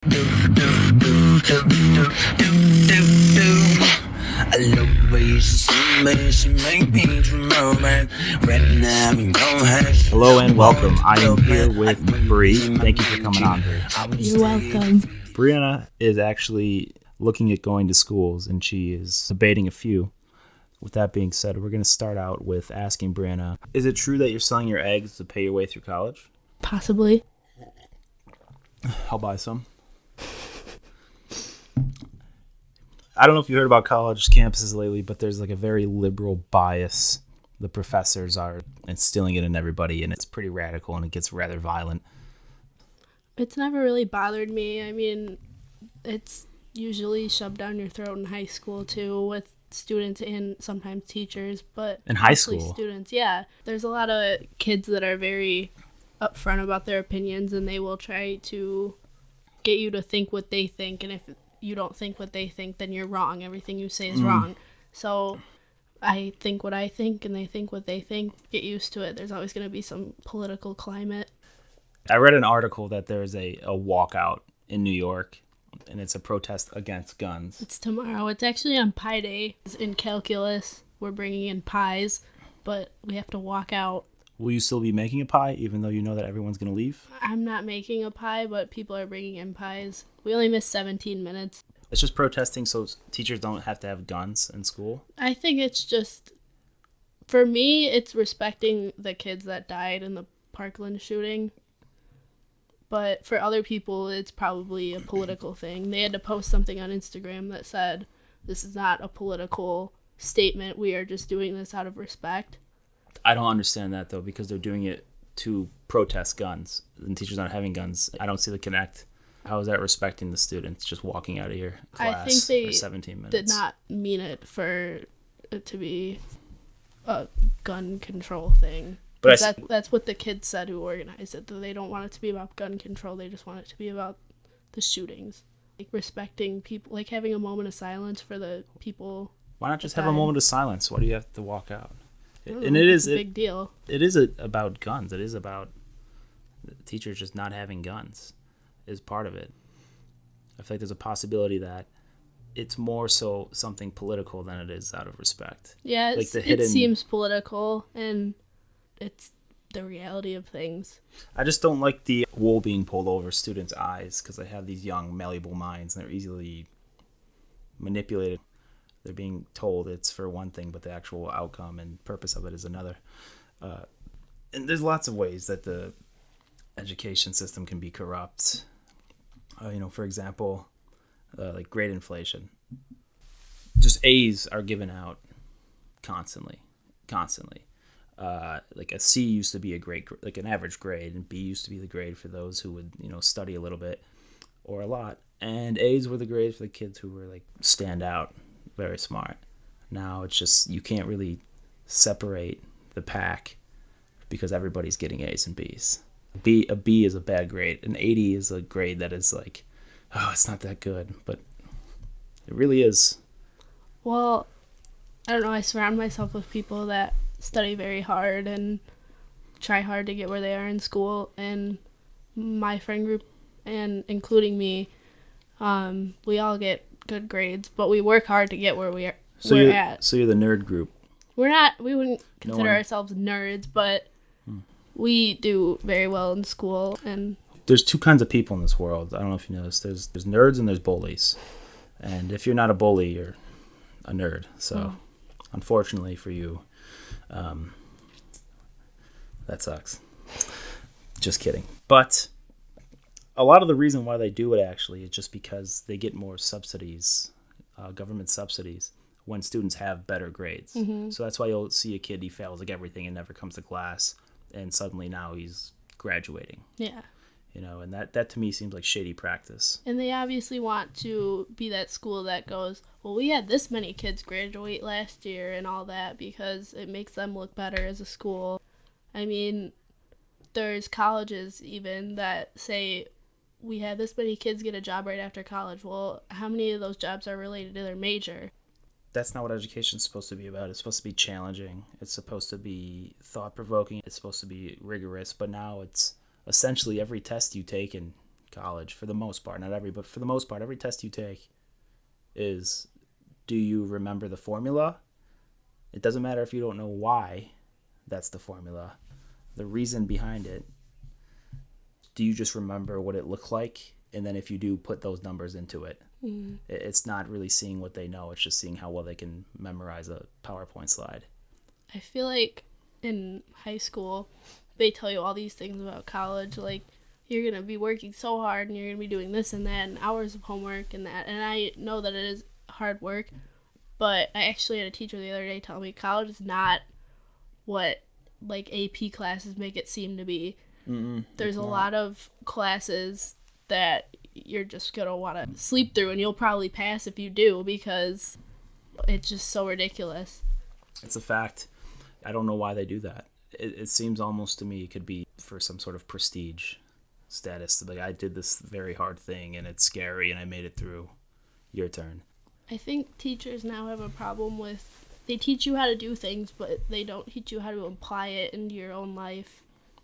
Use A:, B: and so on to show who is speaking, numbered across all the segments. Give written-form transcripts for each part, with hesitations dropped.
A: I love the way you see me, she make me dream moment. Right now, we don't have.
B: Hello and welcome. I am here with Bree. Thank you for coming on, Bree.
C: You're welcome.
B: Brianna is actually looking at going to schools, and she is debating a few. With that being said, we're going to start out with asking Brianna, is it true that you're selling your eggs to pay your way through college?
C: Possibly.
B: I'll buy some. I don't know if you heard about college campuses lately, but there's like a very liberal bias. The professors are instilling it in everybody, and it's pretty radical, and it gets rather violent.
C: It's never really bothered me. I mean, it's usually shoved down your throat in high school, too, with students and sometimes teachers, but
B: in high
C: mostly
B: school
C: students. Yeah, there's a lot of kids that are very upfront about their opinions, and they will try to get you to think what they think, and if you don't think what they think, then you're wrong. Everything you say is wrong. So I think what I think, and they think what they think. Get used to it. There's always going to be some political climate.
B: I read an article that there's a walkout in New York, and it's a protest against guns.
C: It's tomorrow. It's actually on Pi Day. In calculus, we're bringing in pies, but we have to walk out.
B: Will you still be making a pie, even though you know that everyone's going to leave?
C: I'm not making a pie, but people are bringing in pies. We only missed 17 minutes.
B: It's just protesting so teachers don't have to have guns in school?
C: I think it's just, for me, it's respecting the kids that died in the Parkland shooting. But for other people, it's probably a political thing. They had to post something on Instagram that said, this is not a political statement. We are just doing this out of respect.
B: I don't understand that, though, because they're doing it to protest guns, and teachers not having guns. I don't see the connect. How is that respecting the students just walking out of your class
C: I think they
B: for 17 minutes?
C: Did not mean it for it to be a gun control thing. But that's what the kids said who organized it, that they don't want it to be about gun control. They just want it to be about the shootings. Like respecting people, like having a moment of silence for the people.
B: Why not just have a moment of silence? Why do you have to walk out? And
C: it's a big deal.
B: It is about guns. It is about teachers just not having guns is part of it. I feel like there's a possibility that it's more so something political than it is out of respect.
C: Yeah,
B: like
C: it seems political, and it's the reality of things.
B: I just don't like the wool being pulled over students' eyes because they have these young, malleable minds, and they're easily manipulated. They're being told it's for one thing, but the actual outcome and purpose of it is another. And there's lots of ways that the education system can be corrupt. For example, like grade inflation. Just A's are given out constantly. Like a C used to be a grade, like an average grade, and B used to be the grade for those who would, study a little bit or a lot. And A's were the grades for the kids who were like stand out. Very smart. Now it's just you can't really separate the pack because everybody's getting A's and B's. A B is a bad grade. An 80 is a grade that is like, oh, it's not that good, but it really is.
C: Well, I don't know. I surround myself with people that study very hard and try hard to get where they are in school. And my friend group, and including me, we all get good grades, but we work hard to get where we're at.
B: So you're the nerd group.
C: We wouldn't consider ourselves nerds, but we do very well in school. And
B: there's two kinds of people in this world. I don't know if you know this. There's nerds and there's bullies. And if you're not a bully, you're a nerd. So unfortunately for you, that sucks. Just kidding. But a lot of the reason why they do it actually is just because they get more subsidies, government subsidies, when students have better grades. Mm-hmm. So that's why you'll see a kid, he fails like everything and never comes to class, and suddenly now he's graduating.
C: Yeah.
B: And that to me seems like shady practice.
C: And they obviously want to be that school that goes, well, we had this many kids graduate last year and all that because it makes them look better as a school. I mean, there's colleges even that say, we had this many kids get a job right after college. Well, how many of those jobs are related to their major?
B: That's not what education's supposed to be about. It's supposed to be challenging. It's supposed to be thought-provoking. It's supposed to be rigorous. But now it's essentially every test you take in college for the most part, not every, but for the most part, every test you take is, do you remember the formula? It doesn't matter if you don't know why that's the formula, the reason behind it. Do you just remember what it looked like? And then if you do, put those numbers into it. It's not really seeing what they know. It's just seeing how well they can memorize a PowerPoint slide.
C: I feel like in high school, they tell you all these things about college, like you're going to be working so hard and you're going to be doing this and that and hours of homework and that. And I know that it is hard work, but I actually had a teacher the other day tell me college is not what like AP classes make it seem to be. There's a lot of classes that you're just going to want to sleep through, and you'll probably pass if you do because it's just so ridiculous.
B: It's a fact. I don't know why they do that. It seems almost to me it could be for some sort of prestige status. Like, I did this very hard thing and it's scary and I made it through. Your turn.
C: I think teachers now have a problem with, they teach you how to do things, but they don't teach you how to apply it into your own life.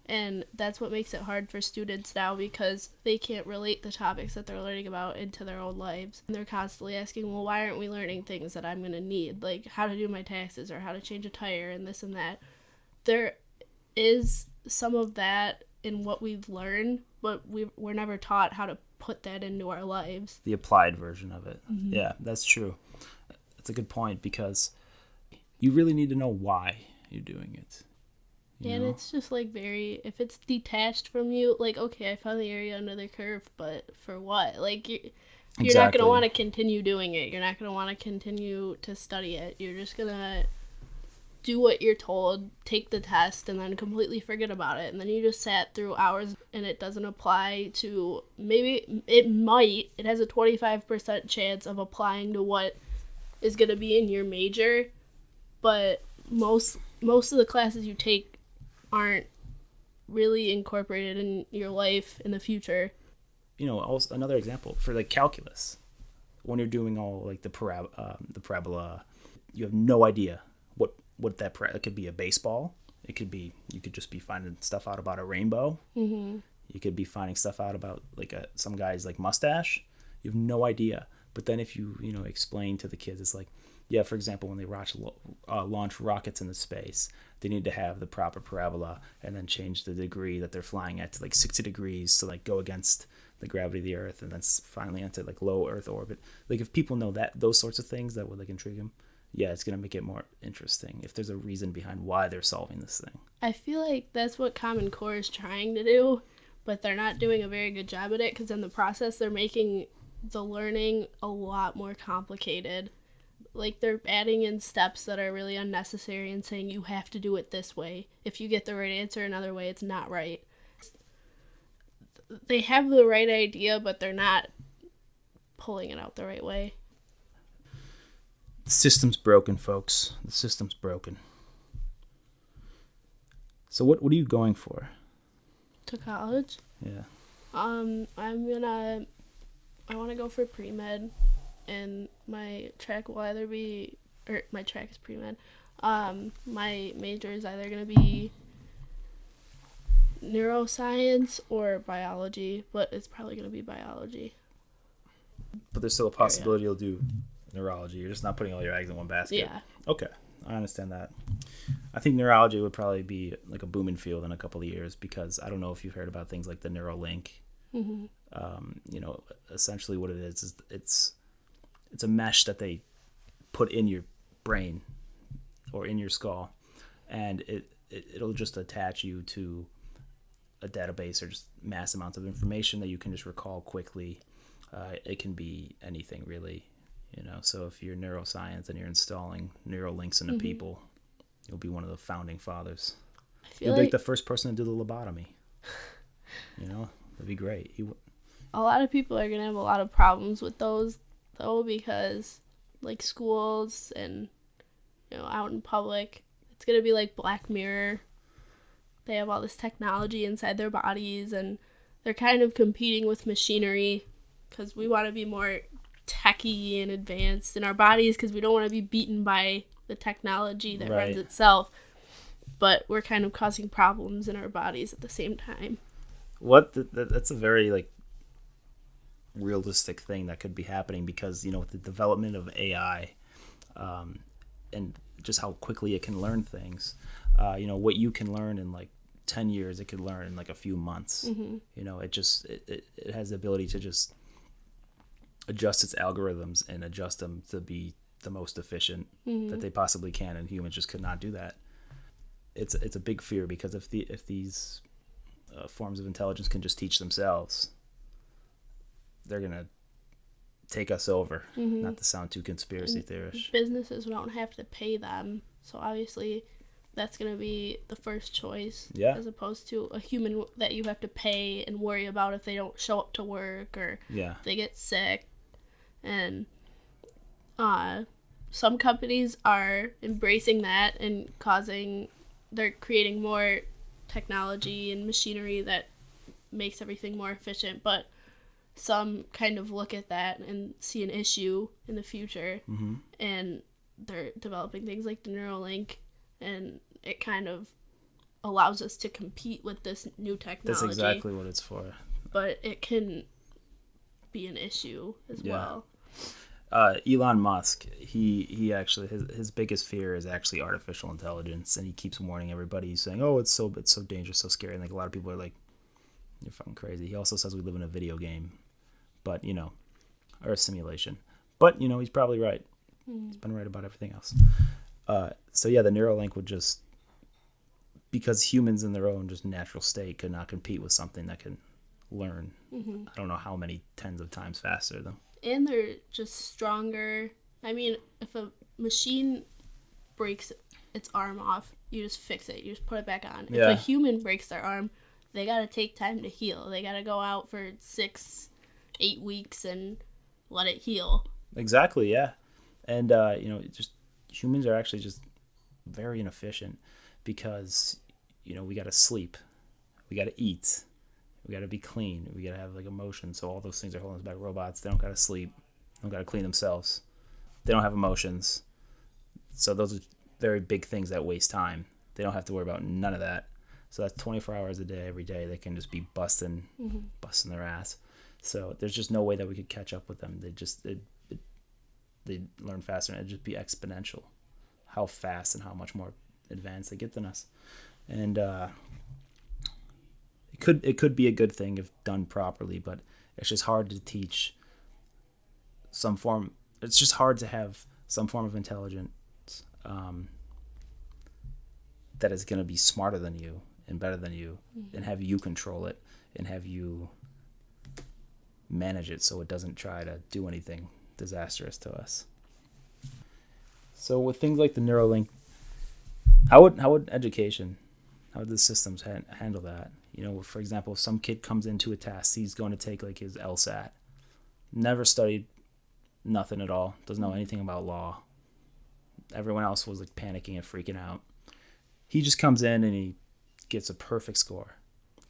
C: And that's what makes it hard for students now, because they can't relate the topics that they're learning about into their own lives. And they're constantly asking, well, why aren't we learning things that I'm going to need? Like how to do my taxes or how to change a tire and this and that. There is some of that in what we've learned, but we're never taught how to put that into our lives.
B: The applied version of it. Yeah, that's true. That's a good point, because you really need to know why you're doing it.
C: And it's just like very, if it's detached from you, like, okay, I found the area under the curve, but for what? Like, you're not going to want to continue doing it. You're not going to want to continue to study it. You're just going to do what you're told, take the test, and then completely forget about it. And then you just sat through hours and it doesn't apply to, maybe it has a 25% chance of applying to what is going to be in your major, but most of the classes you take aren't really incorporated in your life in the future.
B: Also another example for like calculus, when you're doing all like the parabola, you have no idea what that it could be a baseball. It could be, you could just be finding stuff out about a rainbow. You could be finding stuff out about like some guy's like mustache. You have no idea. But then if you explain to the kids, it's like, yeah, for example, when they launch rockets into space, they need to have the proper parabola and then change the degree that they're flying at to like 60 degrees to like go against the gravity of the Earth, and then finally enter like low Earth orbit. Like, if people know those sorts of things, that would like intrigue them. Yeah, it's going to make it more interesting if there's a reason behind why they're solving this thing.
C: I feel like that's what Common Core is trying to do, but they're not doing a very good job at it, because in the process they're making the learning a lot more complicated. Like, they're adding in steps that are really unnecessary and saying you have to do it this way. If you get the right answer another way, it's not right. They have the right idea, but they're not pulling it out the right way.
B: The system's broken, folks. The system's broken. So what are you going for?
C: To college?
B: Yeah.
C: I want to go for pre-med, and my track will either be, or my track is pre-med. My major is either going to be neuroscience or biology, but it's probably going to be biology.
B: But there's still a possibility you'll do neurology. You're just not putting all your eggs in one basket.
C: Yeah.
B: Okay, I understand that. I think neurology would probably be like a booming field in a couple of years, because I don't know if you've heard about things like the Neurolink. Essentially what it is it's a mesh that they put in your brain or in your skull, and it'll just attach you to a database or just mass amounts of information that you can just recall quickly. It can be anything, really. So if you're neuroscience and you're installing Neurolinks into people, you'll be one of the founding fathers. You'll be like the first person to do the lobotomy. That'd be great.
C: A lot of people are going to have a lot of problems with those, though, because, like, schools and, out in public, it's going to be like Black Mirror. They have all this technology inside their bodies, and they're kind of competing with machinery, because we want to be more techy and advanced in our bodies, because we don't want to be beaten by the technology that runs itself, but we're kind of causing problems in our bodies at the same time.
B: That's a very like realistic thing that could be happening because, with the development of AI, and just how quickly it can learn things, what you can learn in like 10 years, it could learn in like a few months. It has the ability to just adjust its algorithms and adjust them to be the most efficient that they possibly can, and humans just could not do that. It's a big fear because if these forms of intelligence can just teach themselves, they're gonna take us over. Not to sound too conspiracy theorish.
C: Businesses don't have to pay them, so obviously that's gonna be the first choice.
B: Yeah.
C: As opposed to a human that you have to pay and worry about if they don't show up to work or if they get sick. And some companies are embracing that and they're creating more technology and machinery that makes everything more efficient, but some kind of look at that and see an issue in the future, and they're developing things like the Neurolink, and it kind of allows us to compete with this new technology.
B: That's exactly what it's for.
C: But it can be an issue as well.
B: Elon Musk, he actually, his biggest fear is actually artificial intelligence, and he keeps warning everybody. He's saying, "Oh, it's so dangerous, so scary." And like a lot of people are like, "You're fucking crazy." He also says we live in a video game, but or a simulation. But he's probably right. He's been right about everything else. So yeah, the Neuralink would just, because humans in their own just natural state could not compete with something that can learn. I don't know how many tens of times faster though.
C: And they're just stronger. I mean, if a machine breaks its arm off, you just fix it. You just put it back on.
B: Yeah.
C: If a human breaks their arm, they gotta take time to heal. They gotta go out for 6-8 weeks and let it heal.
B: Exactly, yeah. And just humans are actually just very inefficient because we gotta sleep, we gotta eat, we gotta be clean, we gotta have like emotions. So all those things are holding us back. Robots, they don't gotta sleep, they don't gotta clean themselves, they don't have emotions. So those are very big things that waste time. They don't have to worry about none of that. So that's 24 hours a day, every day. They can just be busting their ass. So there's just no way that we could catch up with them. They learn faster, and it'd just be exponential how fast and how much more advanced they get than us. And it could be a good thing if done properly, but it's just hard to teach some form. It's just hard to have some form of intelligence that is going to be smarter than you and better than you, and have you control it and have you manage it so it doesn't try to do anything disastrous to us. So with things like the Neuralink, how would education, how would the systems handle that? For example, if some kid comes into a test, he's going to take like his LSAT, never studied nothing at all, doesn't know anything about law. Everyone else was like panicking and freaking out. He just comes in and he gets a perfect score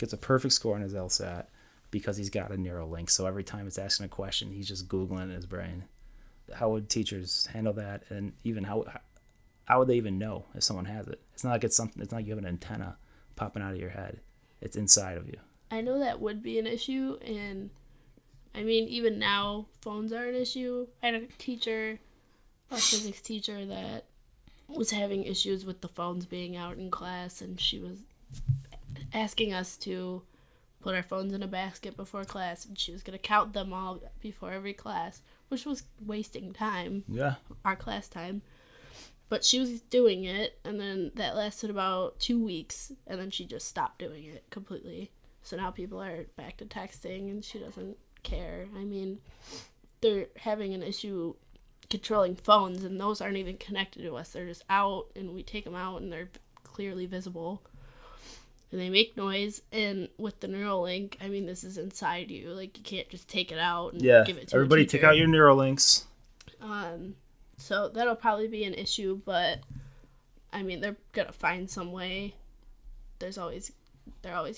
B: on his LSAT because he's got a Neuralink. So every time it's asking a question, he's just Googling in his brain. How would teachers handle that? And even how would they even know if someone has it? It's not like it's not like you have an antenna popping out of your head. It's inside of you.
C: I know that would be an issue, and I mean, even now, phones are an issue. I had a physics teacher that was having issues with the phones being out in class, and she was asking us to put our phones in a basket before class, and she was going to count them all before every class, which was wasting time.
B: Yeah.
C: Our class time. But she was doing it, and then that lasted about 2 weeks, and then she just stopped doing it completely. So now people are back to texting, and she doesn't care. I mean, they're having an issue controlling phones, and those aren't even connected to us. They're just out, and we take them out, and they're clearly visible. And they make noise, and with the Neuralink, I mean, this is inside you. Like, you can't just take it out and give it to
B: everybody
C: a teacher.
B: Take out your Neuralinks.
C: So that'll probably be an issue, but I mean, they're gonna find some way. They're always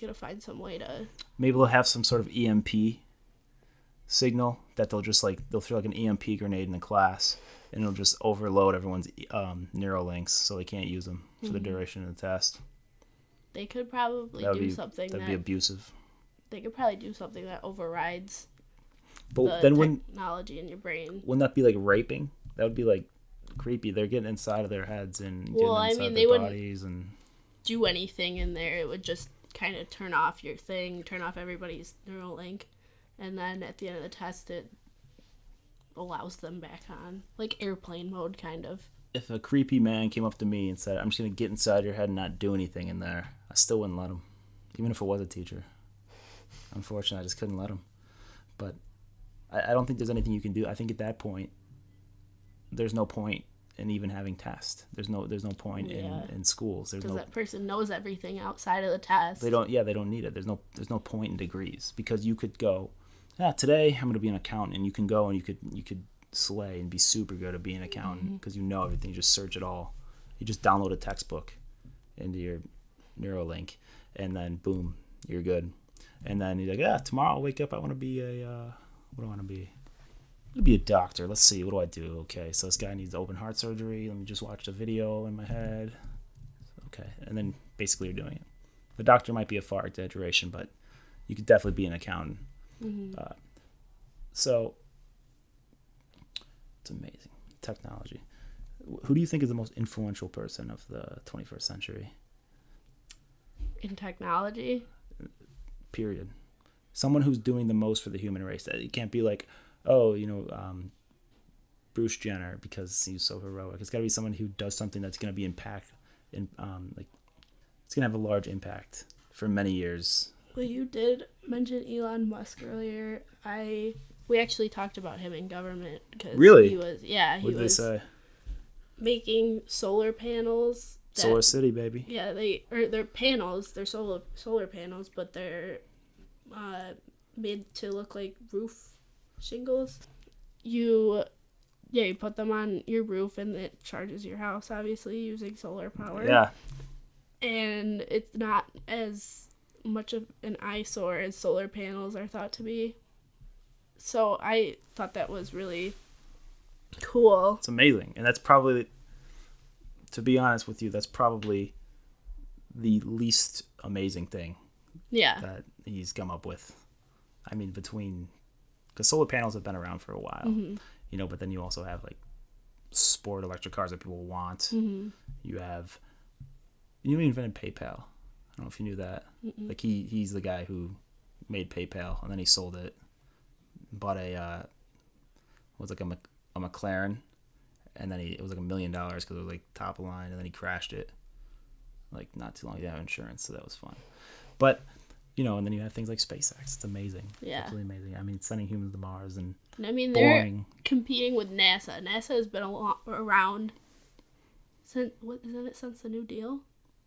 C: gonna find some way to. Maybe
B: they'll have some sort of EMP signal that they'll throw like an EMP grenade in the class, and it'll just overload everyone's Neuralinks, so they can't use them for the duration of the test.
C: They could probably do something
B: that'd be abusive.
C: They could probably do something that overrides
B: But
C: the
B: then
C: technology in your brain.
B: wouldn't that be like raping? That would be like creepy. They're getting inside of their heads and getting inside their bodies and
C: do anything in there. It would just kind of turn off your thing, turn off everybody's Neurolink, and then at the end of the test it allows them back on, like airplane mode kind of.
B: If a creepy man came up to me and said, I'm just going to get inside your head and not do anything in there, I still wouldn't let him, even if it was a teacher. Unfortunately, I just couldn't let him. But I don't think there's anything you can do. I think at that point, there's no point in even having tests. There's no point in schools.
C: Because that person knows everything outside of the test.
B: They don't need it. There's no point in degrees, because you could go, today I'm going to be an accountant, and you can go and you could slay and be super good at being an accountant because you know everything. You just search it all. You just download a textbook into your Neuralink, and then boom, you're good. And then you're like, tomorrow I'll wake up, I want to be what do I want to be? I'm going to be a doctor. Let's see, what do I do? Okay, so this guy needs open heart surgery. Let me just watch the video in my head. Okay, and then basically you're doing it. The doctor might be a far exaggeration, but you could definitely be an accountant. So it's amazing. Technology. Who do you think is the most influential person of the 21st century?
C: In technology?
B: Period. Someone who's doing the most for the human race. It can't be like, Bruce Jenner because he's so heroic. It's got to be someone who does something that's going to be it's going to have a large impact for many years.
C: Well, you did mention Elon Musk earlier. We actually talked about him in government because
B: really?
C: He was
B: what did they say?
C: Making solar panels.
B: Solar City, baby.
C: Yeah, they're panels. They're solar panels, but they're made to look like roof shingles. You put them on your roof and it charges your house, obviously, using solar power.
B: Yeah.
C: And it's not as much of an eyesore as solar panels are thought to be. So I thought that was really cool.
B: It's amazing. And that's probably, to be honest with you, that's probably the least amazing thing that he's come up with. I mean, because solar panels have been around for a while, but then you also have like sport electric cars that people want. You invented PayPal. I don't know if you knew that. Like he's the guy who made PayPal, and then he sold it, bought a McLaren, and then it was like $1 million because it was like top of the line, and then he crashed it like not too long. He didn't have insurance, so that was fun. But and then you have things like SpaceX. It's amazing.
C: Yeah.
B: It's absolutely amazing. I mean, sending humans to Mars and
C: I mean, they're competing with NASA. NASA has been around since the New Deal?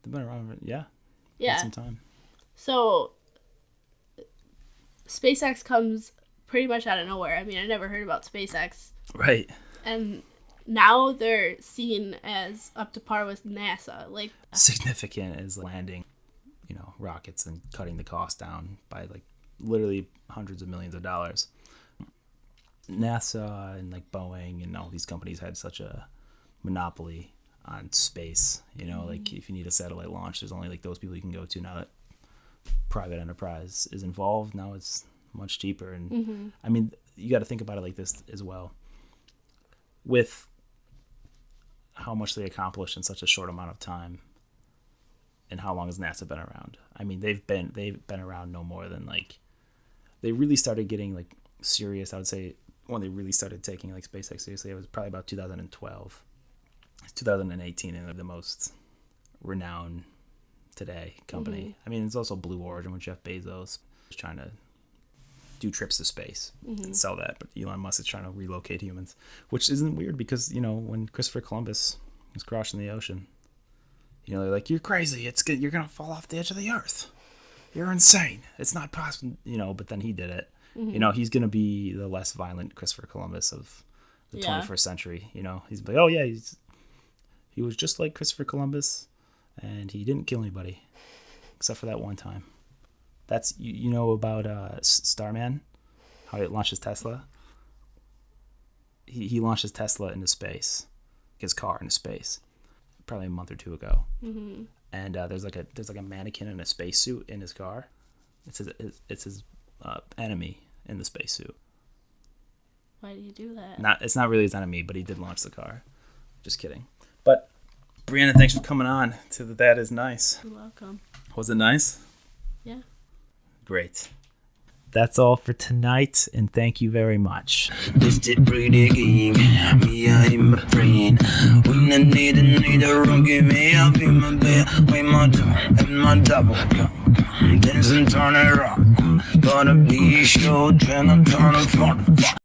B: They've been around, yeah.
C: Yeah.
B: Some time.
C: So SpaceX comes pretty much out of nowhere. I mean, I never heard about SpaceX.
B: Right.
C: And now they're seen as up to par with NASA. Like
B: significant as landing, rockets and cutting the cost down by like literally hundreds of millions of dollars. NASA and like Boeing and all these companies had such a monopoly on space. Like if you need a satellite launch, there's only like those people you can go to. Now that private enterprise is involved, now it's much cheaper. And I mean, you got to think about it like this as well. With how much they accomplished in such a short amount of time, and how long has NASA been around? I mean, they've been around no more than like, they really started getting like serious. I would say when they really started taking like SpaceX seriously, it was probably about 2012. It's 2018, and they're the most renowned today company. I mean, it's also Blue Origin with Jeff Bezos trying to do trips to space and sell that, but Elon Musk is trying to relocate humans, which isn't weird because when Christopher Columbus was crossing the ocean, they're like, you're crazy, you're gonna fall off the edge of the earth, you're insane, it's not possible, but then he did it. He's gonna be the less violent Christopher Columbus of the 21st century. He's like, oh yeah, he was just like Christopher Columbus, and he didn't kill anybody except for that one time. That's about Starman, how he launched his Tesla. He launched his Tesla into space, his car into space, probably a month or two ago. And there's like a mannequin in a spacesuit in his car. It's his enemy in the spacesuit.
C: Why do you do that?
B: It's not really on me, but he did launch the car. Just kidding. But Brianna, thanks for coming on to the That Is Nice.
C: You're welcome.
B: Was it nice?
C: Yeah.
B: Great. That's all for tonight, and thank you very much.
A: This did pretty game, me and my friend. When I need a room, give me up in my bed, with my door and my double. Dance and turn it up. Gotta be sure, trying to turn it for the fuck.